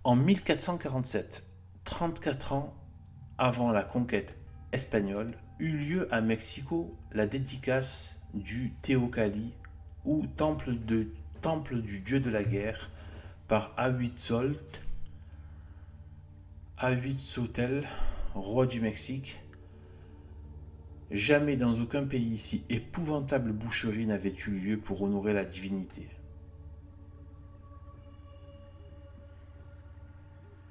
En 1447, 34 ans avant la conquête espagnole, eut lieu à Mexico la dédicace du Teocalli, ou temple du dieu de la guerre, par Ahuitzotl, roi du Mexique. Jamais dans aucun pays si épouvantable boucherie n'avait eu lieu pour honorer la divinité.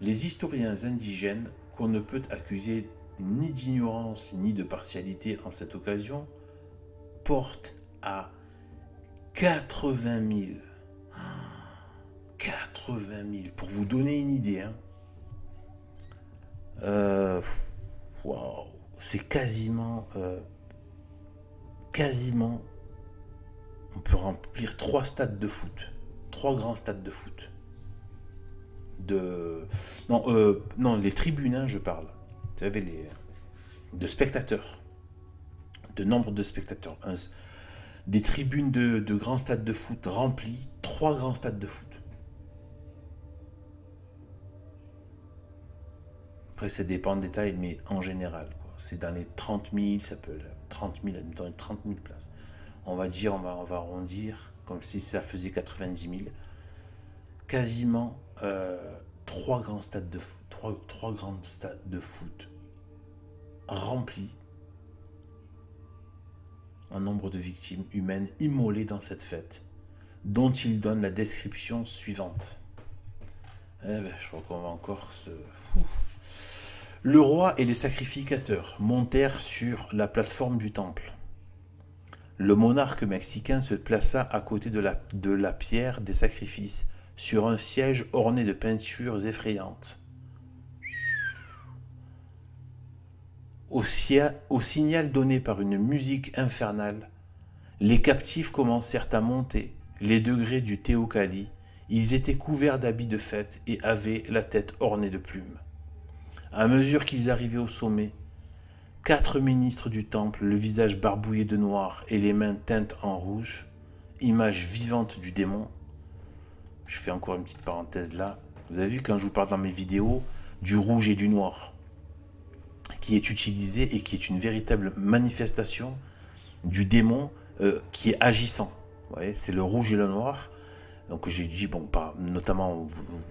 Les historiens indigènes, qu'on ne peut accuser ni d'ignorance ni de partialité en cette occasion, portent à 80 000. 80 000, pour vous donner une idée. Hein. Wow. C'est quasiment, on peut remplir 3 stades de foot. 3 grands stades de foot. Non, les tribunes, hein, je parle. Vous savez, de spectateurs. De nombre de spectateurs. Des tribunes de grands stades de foot remplis. 3 grands stades de foot. Après, ça dépend des tailles, mais en général, c'est dans les 30 000, ça peut être 30 000, admettons 30 000 places. On va arrondir, comme si ça faisait 90 000. Quasiment 3 grands stades de foot, 3 grands stades de foot remplis en nombre de victimes humaines immolées dans cette fête, dont il donne la description suivante. Je crois qu'on va encore se... Le roi et les sacrificateurs montèrent sur la plateforme du temple. Le monarque mexicain se plaça à côté de la pierre des sacrifices, sur un siège orné de peintures effrayantes. Au signal donné par une musique infernale, les captifs commencèrent à monter les degrés du Teocalli. Ils étaient couverts d'habits de fête et avaient la tête ornée de plumes. À mesure qu'ils arrivaient au sommet, 4 ministres du temple, le visage barbouillé de noir et les mains teintes en rouge, image vivante du démon. Je fais encore une petite parenthèse là. Vous avez vu quand je vous parle dans mes vidéos du rouge et du noir, qui est utilisé et qui est une véritable manifestation du démon qui est agissant. Vous voyez, c'est le rouge et le noir. Donc j'ai dit, bon, notamment,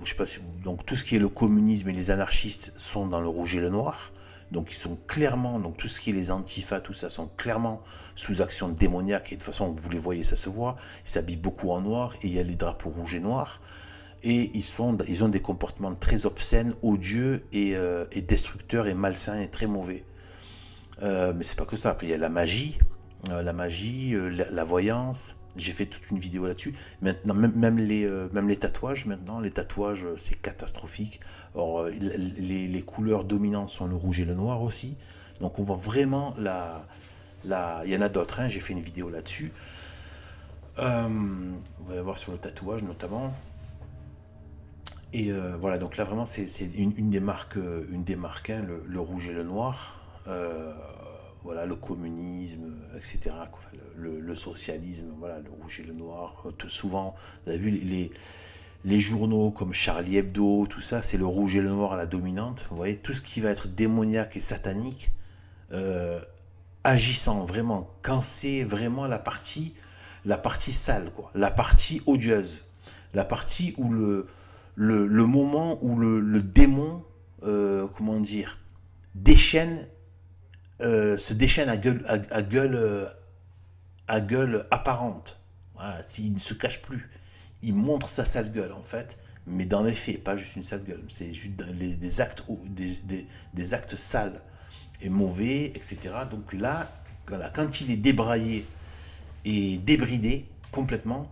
je sais pas si donc tout ce qui est le communisme et les anarchistes sont dans le rouge et le noir. Donc ils sont clairement, donc tout ce qui est les antifas, tout ça, sont clairement sous action démoniaque. Et de toute façon, vous les voyez, ça se voit. Ils s'habillent beaucoup en noir et il y a les drapeaux rouges et noirs. Et ils ont des comportements très obscènes, odieux et destructeurs et malsains et très mauvais. Mais c'est pas que ça. Après, il y a la magie, la voyance. J'ai fait toute une vidéo là-dessus. Maintenant, même les tatouages, maintenant, les tatouages, c'est catastrophique. Or, les couleurs dominantes sont le rouge et le noir aussi. Donc, on voit vraiment il y en a d'autres, hein, j'ai fait une vidéo là-dessus. Vous allez voir sur le tatouage, notamment. Et voilà, donc là, vraiment, c'est une des marques, hein, le rouge et le noir. Voilà, le communisme, etc. Le socialisme, voilà, le rouge et le noir. Souvent, vous avez vu les journaux comme Charlie Hebdo, tout ça, c'est le rouge et le noir à la dominante. Vous voyez, tout ce qui va être démoniaque et satanique, agissant vraiment, quand c'est vraiment la partie sale, quoi, la partie odieuse, la partie où le moment où le démon, comment dire, se déchaîne à gueule apparente. Voilà, s'il ne se cache plus, il montre sa sale gueule en fait, mais dans les faits, pas juste une sale gueule, c'est juste des actes, des actes sales et mauvais, etc. Donc là, quand il est débraillé et débridé complètement,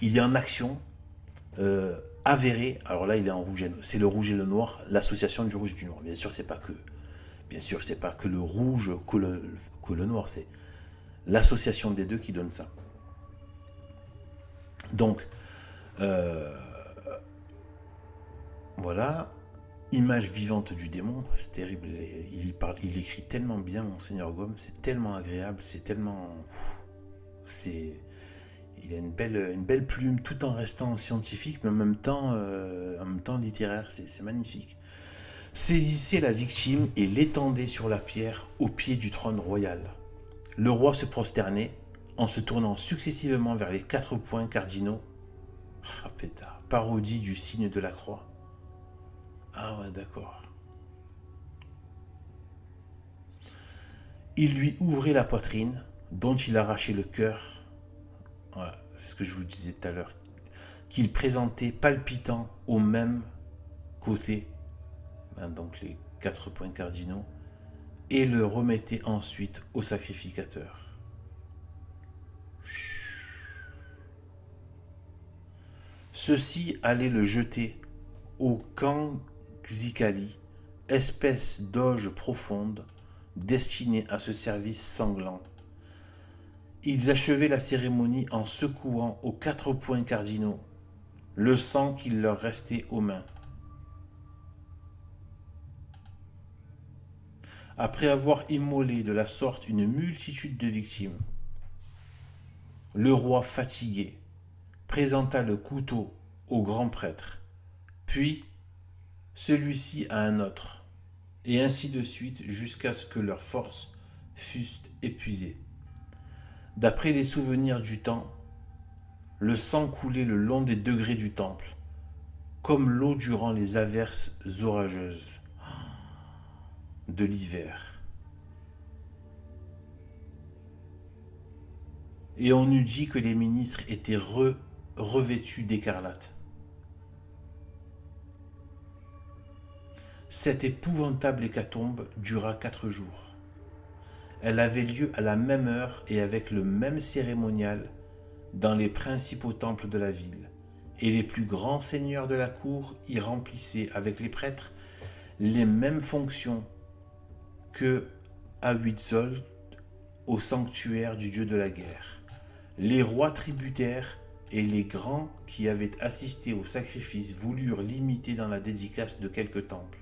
il est en action avérée. Alors là, il est en rouge, c'est le rouge et le noir, l'association du rouge et du noir. Bien sûr, c'est pas que le rouge, que le noir, c'est l'association des deux qui donne ça. Donc, voilà, image vivante du démon, c'est terrible. Il écrit tellement bien, Monseigneur Gaume, c'est tellement agréable, c'est tellement... Il a une belle plume tout en restant scientifique, mais en même temps littéraire. C'est magnifique. Saisissait la victime et l'étendait sur la pierre au pied du trône royal. Le roi se prosternait en se tournant successivement vers les 4 points cardinaux. Ah, pétard. Parodie du signe de la croix. Ah ouais, d'accord. Il lui ouvrait la poitrine, dont il arrachait le cœur. Voilà, c'est ce que je vous disais tout à l'heure. Qu'il présentait palpitant au même côté, donc les 4 points cardinaux, et le remettait ensuite au sacrificateur. Ceux-ci allaient le jeter au Kangxikali, espèce d'auge profonde destinée à ce service sanglant. Ils achevaient la cérémonie en secouant aux 4 points cardinaux le sang qu'il leur restait aux mains. Après avoir immolé de la sorte une multitude de victimes, le roi fatigué présenta le couteau au grand prêtre, puis celui-ci à un autre, et ainsi de suite jusqu'à ce que leurs forces fussent épuisées. D'après les souvenirs du temps, le sang coulait le long des degrés du temple, comme l'eau durant les averses orageuses de l'hiver. Et on eût dit que les ministres étaient revêtus d'écarlate. Cette épouvantable hécatombe dura 4 jours. Elle avait lieu à la même heure et avec le même cérémonial dans les principaux temples de la ville, et les plus grands seigneurs de la cour y remplissaient avec les prêtres les mêmes fonctions que à Huitzold au sanctuaire du dieu de la guerre. Les rois tributaires et les grands qui avaient assisté au sacrifice voulurent l'imiter dans la dédicace de quelques temples.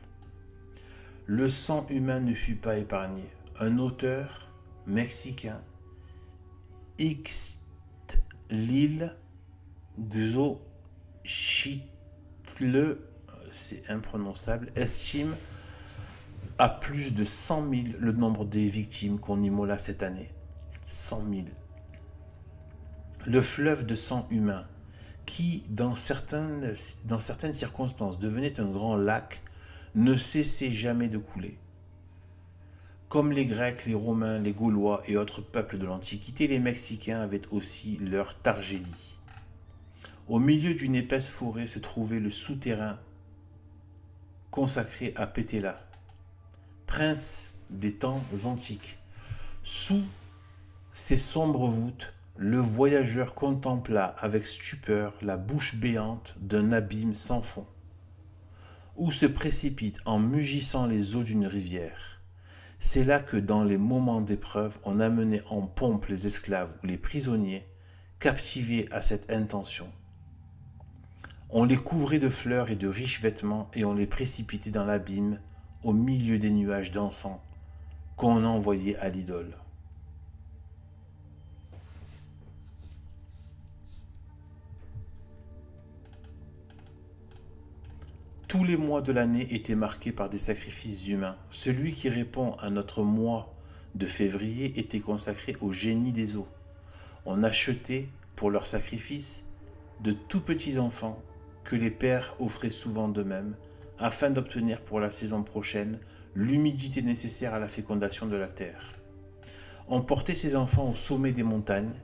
Le sang humain ne fut pas épargné. Un auteur mexicain, Ixtlil Xochitle, c'est imprononçable, estime à plus de 100 000 le nombre des victimes qu'on immola cette année. 100 000. Le fleuve de sang humain, qui dans certaines circonstances devenait un grand lac, ne cessait jamais de couler. Comme les Grecs, les Romains, les Gaulois et autres peuples de l'Antiquité, les Mexicains avaient aussi leur Targélie. Au milieu d'une épaisse forêt se trouvait le souterrain consacré à Pétéla, prince des temps antiques. Sous ces sombres voûtes, le voyageur contempla avec stupeur la bouche béante d'un abîme sans fond, où se précipitent en mugissant les eaux d'une rivière. C'est là que dans les moments d'épreuve, on amenait en pompe les esclaves ou les prisonniers captivés à cette intention. On les couvrait de fleurs et de riches vêtements et on les précipitait dans l'abîme au milieu des nuages d'encens qu'on envoyait à l'idole. Tous les mois de l'année étaient marqués par des sacrifices humains. Celui qui répond à notre mois de février était consacré au génie des eaux. On achetait pour leurs sacrifices de tout petits enfants que les pères offraient souvent d'eux-mêmes afin d'obtenir pour la saison prochaine l'humidité nécessaire à la fécondation de la terre. On portait ces enfants au sommet des montagnes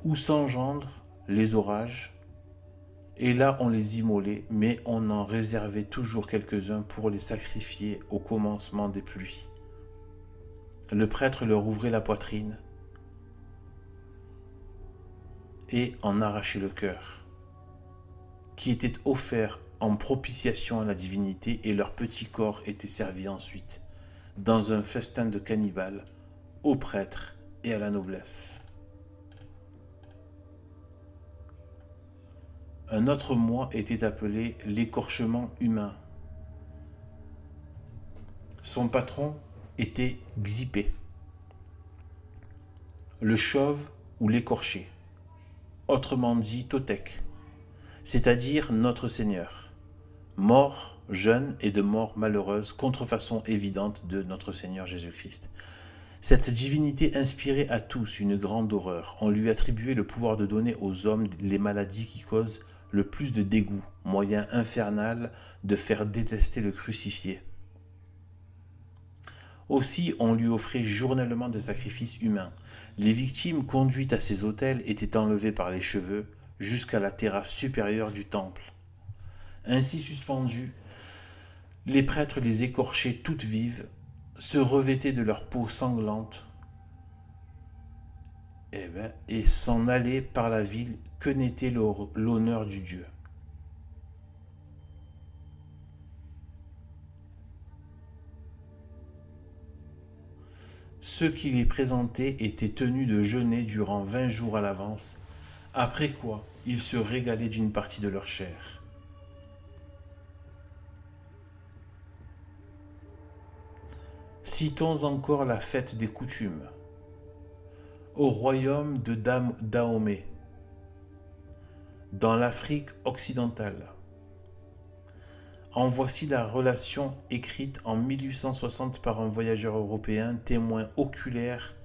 où s'engendrent les orages. Et là, on les immolait, mais on en réservait toujours quelques-uns pour les sacrifier au commencement des pluies. Le prêtre leur ouvrait la poitrine et en arrachait le cœur, qui était offert en propitiation à la divinité, et leur petit corps était servi ensuite, dans un festin de cannibales, aux prêtres et à la noblesse. Un autre mois était appelé l'écorchement humain. Son patron était Xipé, le chauve ou l'écorché. autrement dit Totek, c'est-à-dire notre Seigneur, mort jeune et de mort malheureuse, contrefaçon évidente de notre Seigneur Jésus-Christ. Cette divinité inspirait à tous une grande horreur. On lui attribuait le pouvoir de donner aux hommes les maladies qui causent le plus de dégoût, moyen infernal de faire détester le crucifié. Aussi, on lui offrait journellement des sacrifices humains. Les victimes conduites à ces autels étaient enlevées par les cheveux jusqu'à la terrasse supérieure du temple. Ainsi suspendues, les prêtres les écorchaient toutes vives, se revêtaient de leur peau sanglante et s'en allaient par la ville. Que n'était l'honneur du Dieu? Ceux qui les présentaient étaient tenus de jeûner durant 20 jours à l'avance, après quoi ils se régalaient d'une partie de leur chair. Citons encore la fête des coutumes. Au royaume de Dahomey, dans l'Afrique occidentale. En voici la relation écrite en 1860 par un voyageur européen, témoin oculaire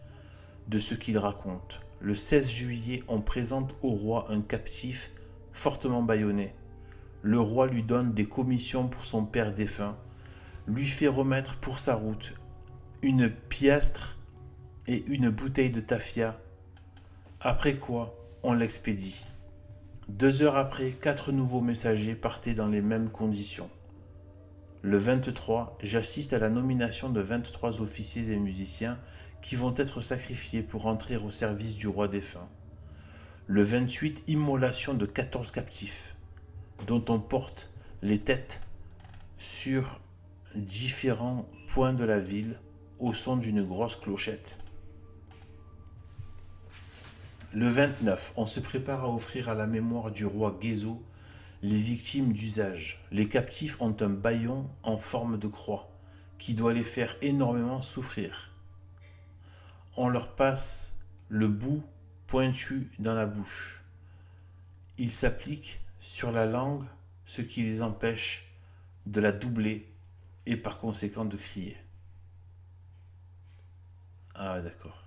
de ce qu'il raconte. Le 16 juillet, on présente au roi un captif fortement bâillonné. Le roi lui donne des commissions pour son père défunt, lui fait remettre pour sa route une piastre et une bouteille de tafia, après quoi on l'expédie. 2 heures après, 4 nouveaux messagers partaient dans les mêmes conditions. Le 23, j'assiste à la nomination de 23 officiers et musiciens qui vont être sacrifiés pour entrer au service du roi défunt. Le 28, immolation de 14 captifs, dont on porte les têtes sur différents points de la ville au son d'une grosse clochette. Le 29, on se prépare à offrir à la mémoire du roi Gézo les victimes d'usage. Les captifs ont un bâillon en forme de croix qui doit les faire énormément souffrir. On leur passe le bout pointu dans la bouche. Ils s'appliquent sur la langue, ce qui les empêche de la doubler et par conséquent de crier. Ah d'accord.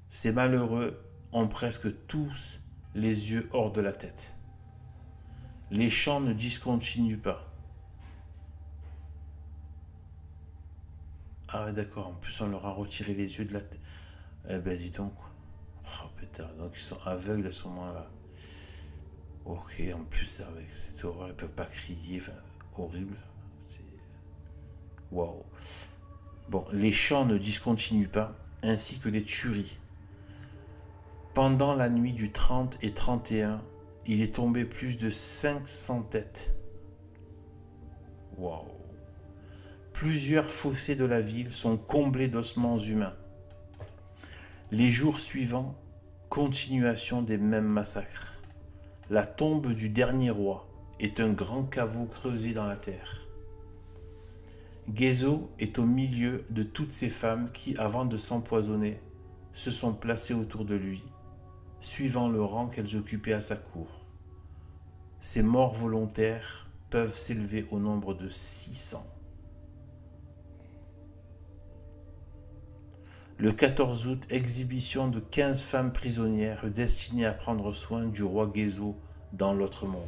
Ces malheureux ont presque tous les yeux hors de la tête. Les chants ne discontinuent pas. Ah d'accord, en plus on leur a retiré les yeux de la tête. Eh ben dis donc. Oh putain, donc ils sont aveugles à ce moment-là. Ok, en plus avec cette horreur, ils peuvent pas crier, enfin, horrible. Waouh. Bon, les chants ne discontinuent pas, ainsi que les tueries. Pendant la nuit du 30 et 31, il est tombé plus de 500 têtes. Waouh. Plusieurs fossés de la ville sont comblés d'ossements humains. Les jours suivants, continuation des mêmes massacres. La tombe du dernier roi est un grand caveau creusé dans la terre. Gézo est au milieu de toutes ces femmes qui, avant de s'empoisonner, se sont placées autour de lui, suivant le rang qu'elles occupaient à sa cour. Ces morts volontaires peuvent s'élever au nombre de 600. Le 14 août, exhibition de 15 femmes prisonnières destinées à prendre soin du roi Gézo dans l'autre monde.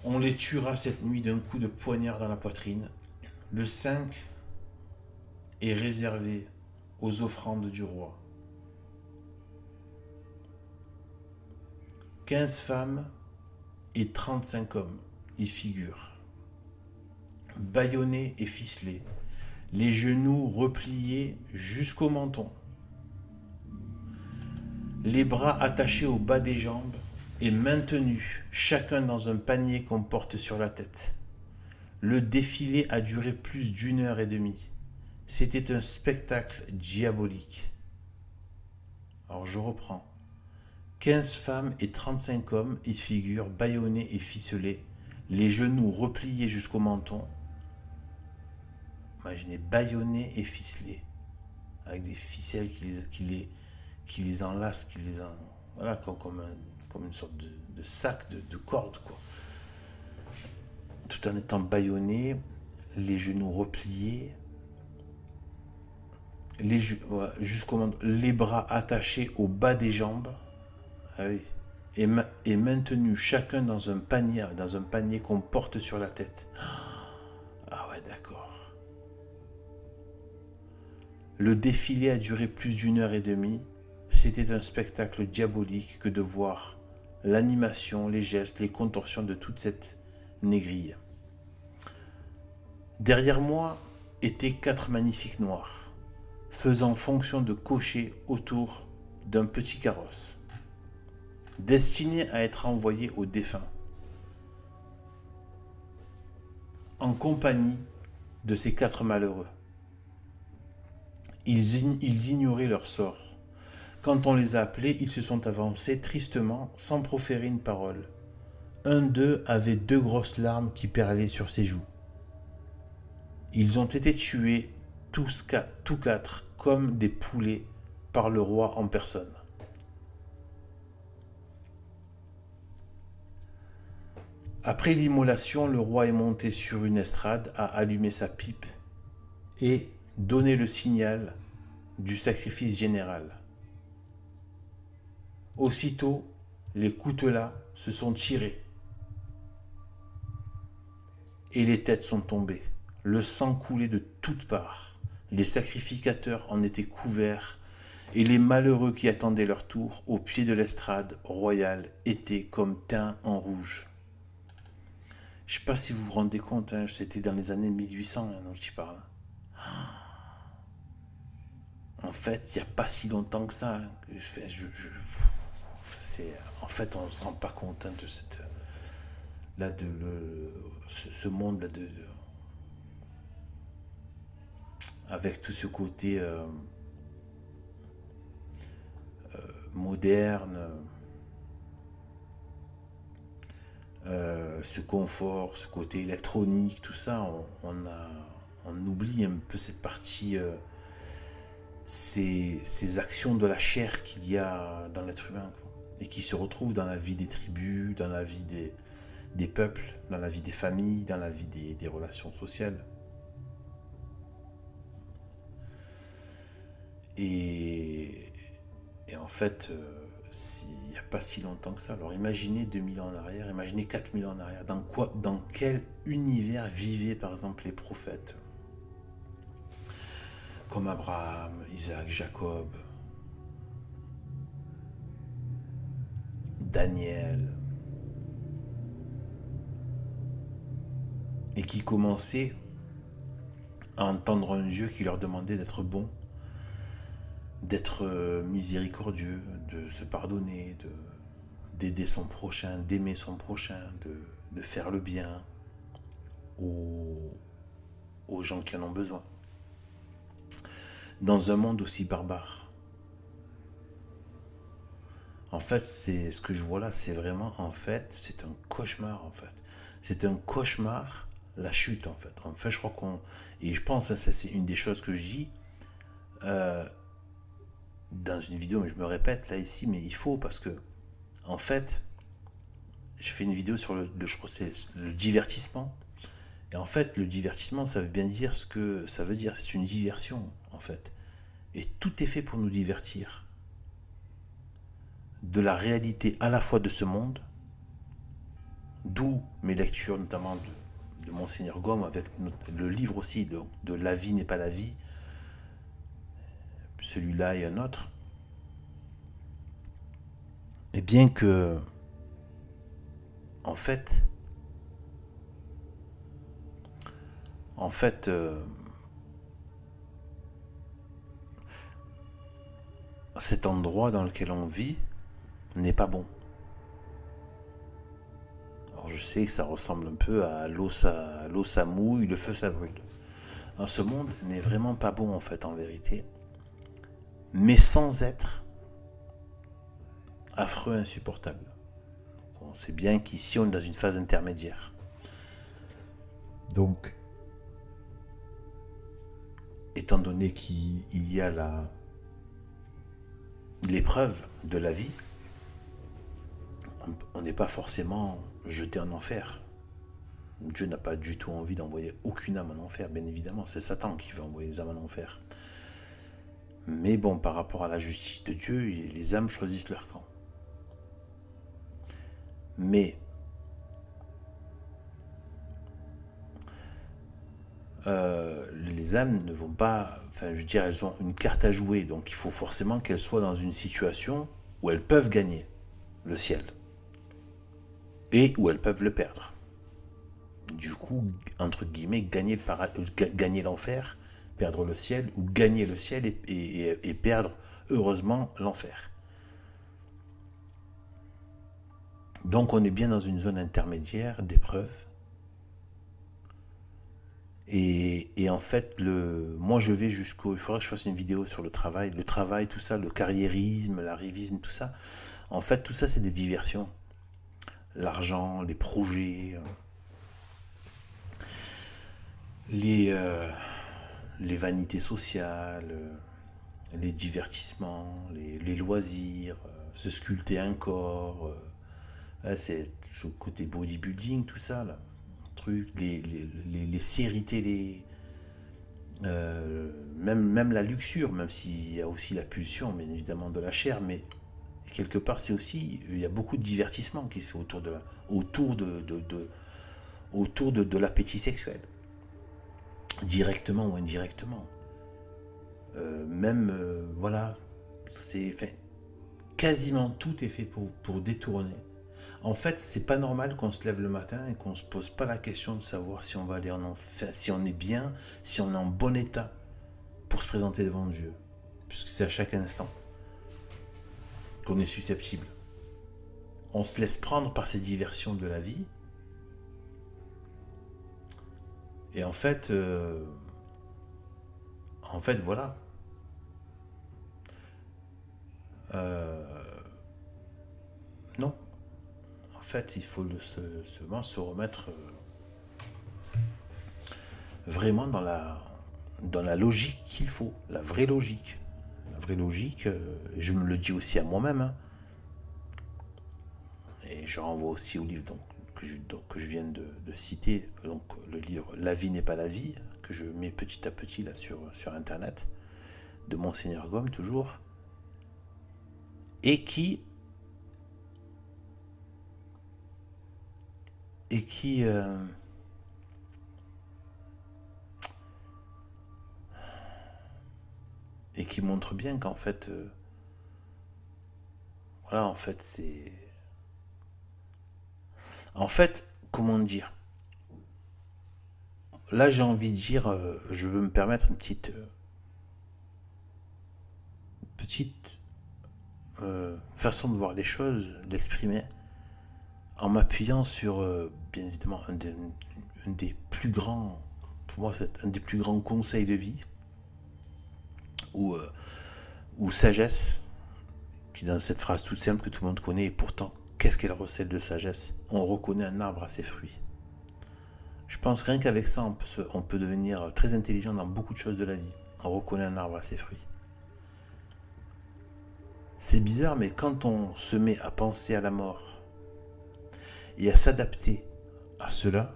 On les tuera cette nuit d'un coup de poignard dans la poitrine. Le 5 est réservé aux offrandes du roi. 15 femmes et 35 hommes y figurent. Bâillonnés et ficelés, les genoux repliés jusqu'au menton, les bras attachés au bas des jambes et maintenus chacun dans un panier qu'on porte sur la tête. Le défilé a duré plus d'1 heure et demie. C'était un spectacle diabolique. Alors je reprends. 15 femmes et 35 hommes y figurent, bâillonnés et ficelés, les genoux repliés jusqu'au menton. Imaginez, bâillonnés et ficelés, avec des ficelles qui qui les enlace, voilà, comme une sorte de sac de cordes, quoi. Tout en étant bâillonnés, les genoux repliés, les bras attachés au bas des jambes, ah oui, et maintenus chacun dans un panier qu'on porte sur la tête. Ah ouais, d'accord. Le défilé a duré plus d'1 h 30. C'était un spectacle diabolique que de voir l'animation, les gestes, les contorsions de toute cette négrille. Derrière moi étaient 4 magnifiques noirs, faisant fonction de cochers autour d'un petit carrosse, destiné à être envoyé aux défunts, en compagnie de ces 4 malheureux. Ils ignoraient leur sort. Quand on les a appelés, ils se sont avancés tristement, sans proférer une parole. Un d'eux avait 2 grosses larmes qui perlaient sur ses joues. Ils ont été tués, tous 4, comme des poulets, par le roi en personne. Après l'immolation, le roi est monté sur une estrade, a allumé sa pipe et donné le signal du sacrifice général. Aussitôt, les coutelas se sont tirés et les têtes sont tombées. Le sang coulait de toutes parts. Les sacrificateurs en étaient couverts et les malheureux qui attendaient leur tour au pied de l'estrade royale étaient comme teints en rouge. Je ne sais pas si vous vous rendez compte, hein, c'était dans les années 1800 dont je parle. En fait, il n'y a pas si longtemps que ça. En fait, on ne se rend pas compte, hein, de ce monde là avec tout ce côté moderne, ce confort, ce côté électronique, tout ça, on oublie un peu cette partie, ces actions de la chair qu'il y a dans l'être humain, quoi, et qui se retrouvent dans la vie des tribus, dans la vie des peuples, dans la vie des familles, dans la vie des relations sociales. Et en fait, il n'y a pas si longtemps que ça. Alors imaginez 2000 ans en arrière, imaginez 4000 ans en arrière. Dans quel univers vivaient par exemple les prophètes comme Abraham, Isaac, Jacob, Daniel, et qui commençaient à entendre un Dieu qui leur demandait d'être bon, d'être miséricordieux, de se pardonner, d'aider son prochain, d'aimer son prochain, de faire le bien aux gens qui en ont besoin. Dans un monde aussi barbare. En fait, c'est ce que je vois là, c'est vraiment, en fait, c'est un cauchemar, en fait. C'est un cauchemar, la chute, en fait. En fait, je crois et je pense, ça c'est une des choses que je dis dans une vidéo, mais je me répète là, ici, mais il faut, parce que, en fait, j'ai fait une vidéo sur je crois que c'est le divertissement. Et en fait, le divertissement, ça veut bien dire ce que ça veut dire. C'est une diversion, en fait. Et tout est fait pour nous divertir de la réalité à la fois de ce monde, d'où mes lectures notamment de Monseigneur Gaume, avec le livre aussi de La vie n'est pas la vie, celui-là et un autre. Et bien que, en fait, cet endroit dans lequel on vit n'est pas bon. Alors je sais que ça ressemble un peu à l'eau ça mouille, le feu ça brûle. Alors, ce monde n'est vraiment pas bon en fait, en vérité, mais sans être affreux, insupportable. On sait bien qu'ici on est dans une phase intermédiaire. Donc, étant donné qu'il y a l'épreuve de la vie, on n'est pas forcément jeté en enfer. Dieu n'a pas du tout envie d'envoyer aucune âme en enfer, bien évidemment. C'est Satan qui veut envoyer les âmes en enfer. Mais bon, par rapport à la justice de Dieu, les âmes choisissent leur camp. Mais les âmes ne vont pas... Enfin, je veux dire, elles ont une carte à jouer. Donc, il faut forcément qu'elles soient dans une situation où elles peuvent gagner le ciel. Et où elles peuvent le perdre. Du coup, entre guillemets, gagner l'enfer, perdre le ciel, ou gagner le ciel et perdre, heureusement, l'enfer. Donc on est bien dans une zone intermédiaire d'épreuve. Et en fait, moi je vais jusqu'au... Il faudra que je fasse une vidéo sur le travail, tout ça, le carriérisme, l'arrivisme, tout ça. En fait, tout ça, c'est des diversions. L'argent, les projets... les vanités sociales, les divertissements, les loisirs, se sculpter un corps, c'est ce côté bodybuilding, tout ça, là. Les séries télé, même la luxure, même s'il y a aussi la pulsion, bien évidemment, de la chair, mais quelque part, c'est aussi, il y a beaucoup de divertissement qui se fait autour de l'appétit sexuel. Directement ou indirectement. Voilà, quasiment tout est fait pour détourner. En fait, c'est pas normal qu'on se lève le matin et qu'on se pose pas la question de savoir si on va aller en enfer, si on est bien, si on est en bon état pour se présenter devant Dieu. Puisque c'est à chaque instant qu'on est susceptible. On se laisse prendre par ces diversions de la vie. Et en fait, voilà. Non. En fait, il faut se remettre vraiment dans la logique qu'il faut, la vraie logique. La vraie logique, je me le dis aussi à moi-même. Hein. Et je renvoie aussi au livre que je viens de citer, donc le livre La vie n'est pas la vie, que je mets petit à petit là sur internet, de Monseigneur Gaume toujours, et qui montre bien qu'en fait voilà, en fait c'est... En fait, comment dire, là j'ai envie de dire, je veux me permettre une petite façon de voir les choses, d'exprimer, en m'appuyant sur, bien évidemment, un des plus grands, pour moi c'est un des plus grands conseils de vie, ou sagesse, qui dans cette phrase toute simple que tout le monde connaît, et pourtant, qu'est-ce qu'elle recèle de sagesse? On reconnaît un arbre à ses fruits. Je pense rien qu'avec ça, on peut devenir très intelligent dans beaucoup de choses de la vie. On reconnaît un arbre à ses fruits. C'est bizarre, mais quand on se met à penser à la mort et à s'adapter à cela,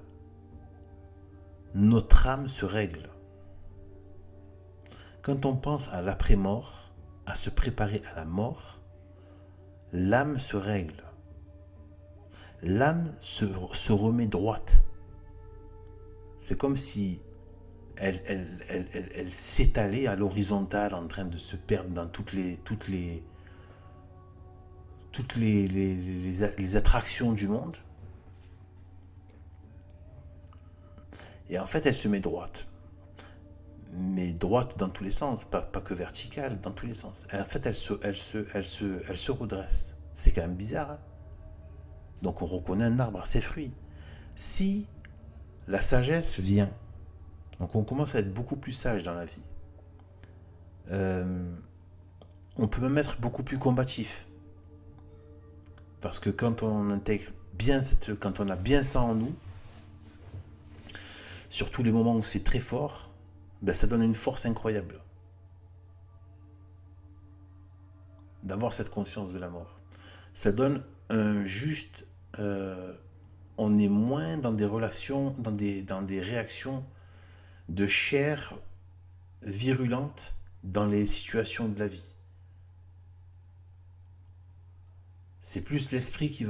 notre âme se règle. Quand on pense à l'après-mort, à se préparer à la mort, l'âme se règle. L'âme se remet droite. C'est comme si elle s'étalait à l'horizontale en train de se perdre dans toutes les attractions du monde. Et en fait, elle se met droite. Mais droite dans tous les sens, pas que verticale, dans tous les sens. Et en fait, elle se redresse. C'est quand même bizarre. Hein? Donc on reconnaît un arbre à ses fruits. Si la sagesse vient, donc on commence à être beaucoup plus sage dans la vie. On peut même être beaucoup plus combatif. Parce que quand on intègre bien quand on a bien ça en nous, surtout les moments où c'est très fort, ben ça donne une force incroyable. d'avoir cette conscience de la mort. Ça donne un juste... on est moins dans des relations, dans des réactions de chair virulentes dans les situations de la vie. C'est plus l'esprit qui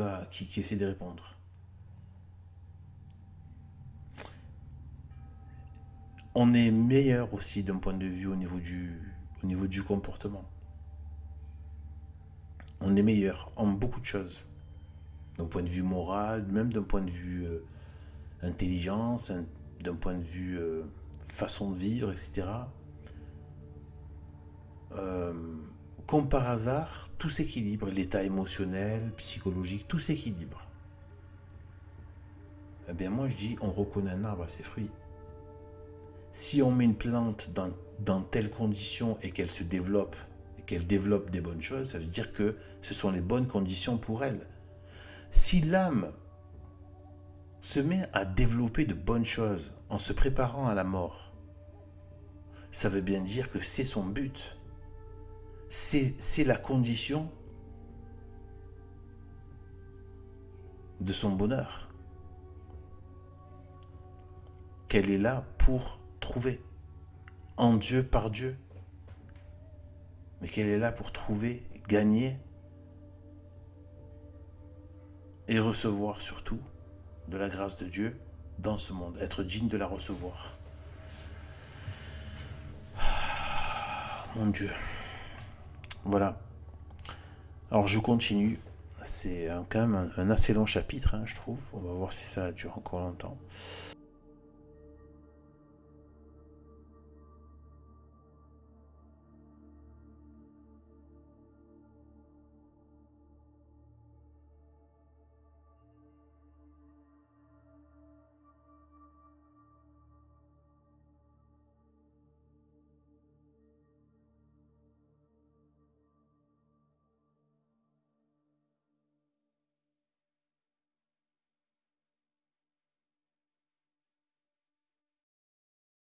essaie de répondre. On est meilleur aussi d'un point de vue au niveau du comportement. On est meilleur en beaucoup de choses. D'un point de vue moral, même d'un point de vue intelligence, d'un point de vue façon de vivre, etc. Comme par hasard, tout s'équilibre, l'état émotionnel, psychologique, tout s'équilibre. Eh bien moi je dis, on reconnaît un arbre à ses fruits. Si on met une plante dans telles conditions et qu'elle se développe, et qu'elle développe des bonnes choses, ça veut dire que ce sont les bonnes conditions pour elle. Si l'âme se met à développer de bonnes choses en se préparant à la mort, ça veut bien dire que c'est son but. C'est la condition de son bonheur qu'elle est là pour trouver en Dieu, par Dieu, mais qu'elle est là pour trouver, gagner et recevoir surtout de la grâce de Dieu dans ce monde, être digne de la recevoir. Mon Dieu. Voilà. Alors je continue. C'est quand même un assez long chapitre, hein, je trouve. On va voir si ça dure encore longtemps.